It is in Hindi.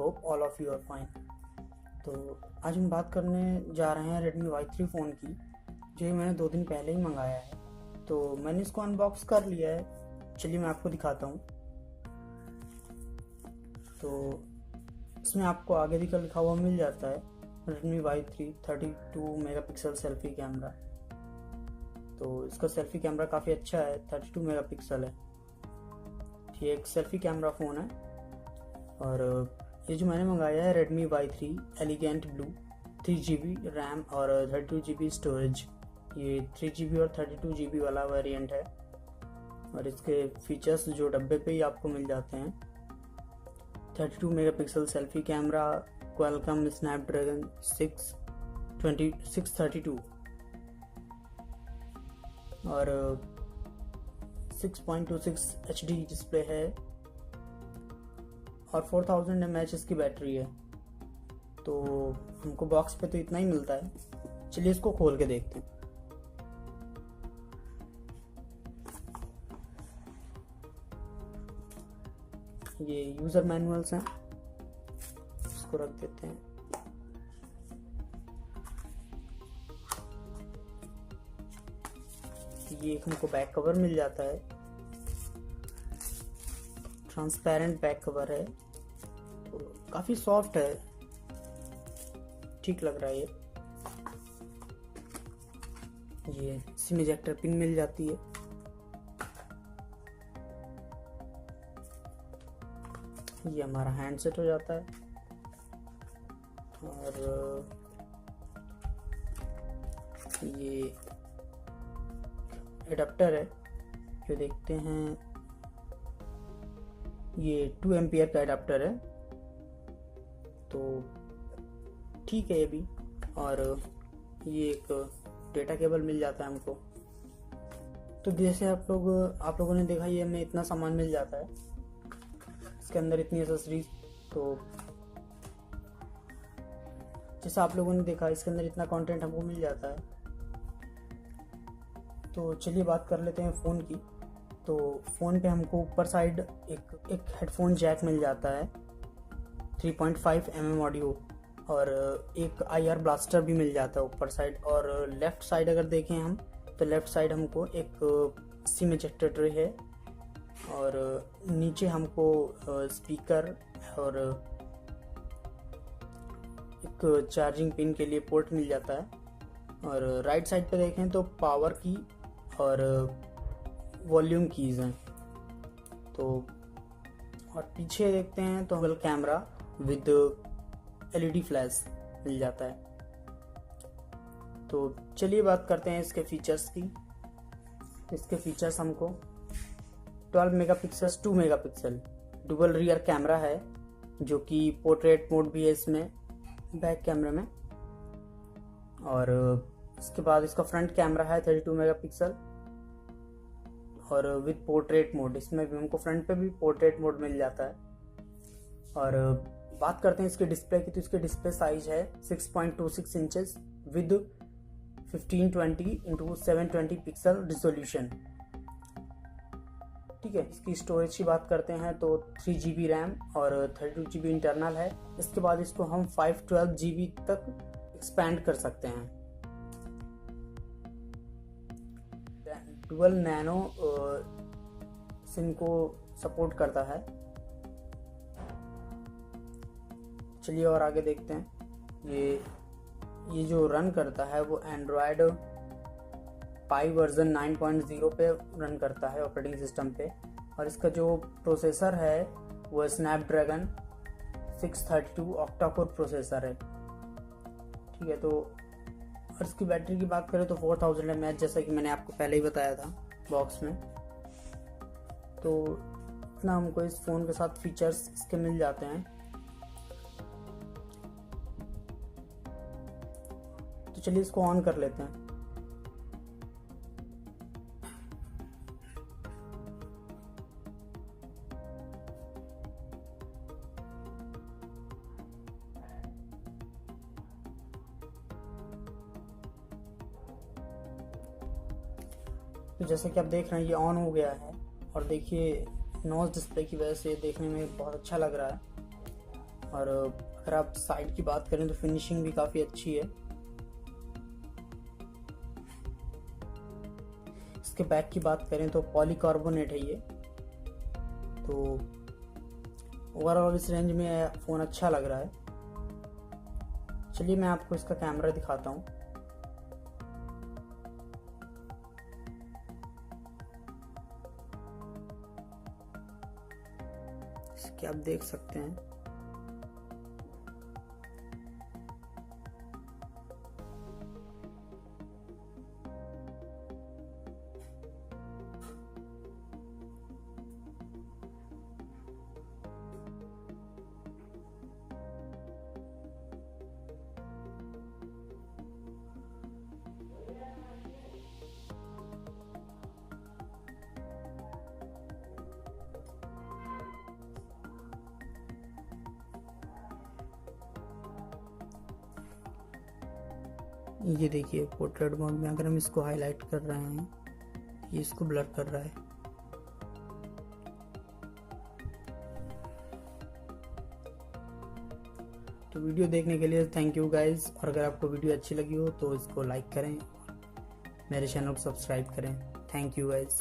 Hope all of you are fine. तो आज हम बात करने जा रहे हैं Redmi Y3 फ़ोन की, जो ये मैंने 2 दिन पहले ही मंगाया है। तो मैंने इसको अनबॉक्स कर लिया है, चलिए मैं आपको दिखाता हूँ। तो इसमें आपको आगे दिखा लिखा हुआ मिल जाता है Redmi Y3 32 megapixel selfie camera. तो इसका सेल्फी कैमरा काफ़ी अच्छा है, 32 मेगापिक्सल है। ये एक सेल्फी कैमरा फ़ोन है। और ये जो मैंने मंगाया है Redmi Y3 elegant blue, 3GB RAM और 32GB स्टोरेज। ये 3GB और 32GB वाला वेरिएंट है। और इसके फीचर्स जो डब्बे पे ही आपको मिल जाते हैं, 32 megapixel selfie camera, Qualcomm Snapdragon 632 और 6.26 HD डिस्प्ले है और 4000 mAh इसकी बैटरी है। तो हमको बॉक्स पे तो इतना ही मिलता है, चलिए इसको खोल के देखते हैं। ये यूज़र मैनुअल्स हैं, इसको रख देते हैं। ये एक हमको बैक कवर मिल जाता है, ट्रांसपेरेंट बैक कवर है, तो काफ़ी सॉफ्ट है, ठीक लग रहा है। ये सिम इजेक्टर पिन मिल जाती है। ये हमारा हैंड सेट हो जाता है। और ये एडाप्टर है, जो देखते हैं ये 2 एम्पियर का एडाप्टर है, तो ठीक है ये भी। और ये एक डेटा केबल मिल जाता है हमको। तो जैसे आप लोगों ने देखा, ये हमें इतना सामान मिल जाता है, इसके अंदर इतनी एक्सेसरीज। तो जैसा आप लोगों ने देखा, इसके अंदर इतना कंटेंट हमको मिल जाता है। तो चलिए बात कर लेते हैं फ़ोन की। तो फ़ोन पे हमको ऊपर साइड एक हेडफोन जैक मिल जाता है, 3.5 mm ऑडियो, और एक IR ब्लास्टर भी मिल जाता है ऊपर साइड। और लेफ़्ट साइड अगर देखें हम, तो लेफ़्ट साइड हमको एक सिम इजेक्टर ट्रे है, और नीचे हमको स्पीकर और एक चार्जिंग पिन के लिए पोर्ट मिल जाता है। और राइट साइड पे देखें तो पावर की और वॉल्यूम कीज़ हैं। तो और पीछे देखते हैं तो double camera with LED flash मिल जाता है। तो चलिए बात करते हैं इसके फीचर्स की। इसके फीचर्स हमको 12 megapixel 2 megapixel dual rear camera है, जो कि पोर्ट्रेट मोड भी है इसमें बैक कैमरे में। और इसके बाद इसका फ्रंट कैमरा है 32 मेगापिक्सल और विद पोर्ट्रेट मोड। इसमें भी हमको फ्रंट पे भी पोर्ट्रेट मोड मिल जाता है। और बात करते हैं इसके डिस्प्ले की, तो इसके डिस्प्ले साइज है 6.26 inches with 1520x720 pixel resolution. ठीक है, इसकी स्टोरेज की बात करते हैं तो 3GB रैम और 32GB इंटरनल है। इसके बाद इसको हम 512GB तक एक्सपैंड कर सकते हैं। डुअल नैनो सिम को सपोर्ट करता है। चलिए और आगे देखते हैं। ये जो रन करता है वो एंड्रॉयड पाई वर्जन 9.0 पे रन करता है ऑपरेटिंग सिस्टम पे। और इसका जो प्रोसेसर है वो स्नैपड्रैगन 632 ऑक्टा कोर प्रोसेसर है। ठीक है, तो और इसकी बैटरी की बात करें तो 4000 mAh, जैसा कि मैंने आपको पहले ही बताया था बॉक्स में। तो इतना हमको इस फ़ोन के साथ फीचर्स इसके मिल जाते हैं। तो चलिए इसको ऑन कर लेते हैं। तो जैसे कि आप देख रहे हैं, ये ऑन हो गया है। और देखिए नॉच डिस्प्ले की वजह से देखने में बहुत अच्छा लग रहा है। और अगर आप साइड की बात करें तो फिनिशिंग भी काफ़ी अच्छी है। इसके बैक की बात करें तो पॉलीकार्बोनेट है ये। तो ओवरऑल इस रेंज में फ़ोन अच्छा लग रहा है। चलिए मैं आपको इसका कैमरा दिखाता हूँ। इसके आप देख सकते हैं ये देखिए पोर्ट्रेट मोड में अगर हम इसको हाईलाइट कर रहे हैं, ये इसको ब्लर कर रहा है। तो वीडियो देखने के लिए थैंक यू गाइज, और अगर आपको वीडियो अच्छी लगी हो तो इसको लाइक करें, मेरे चैनल को सब्सक्राइब करें। Thank you guys.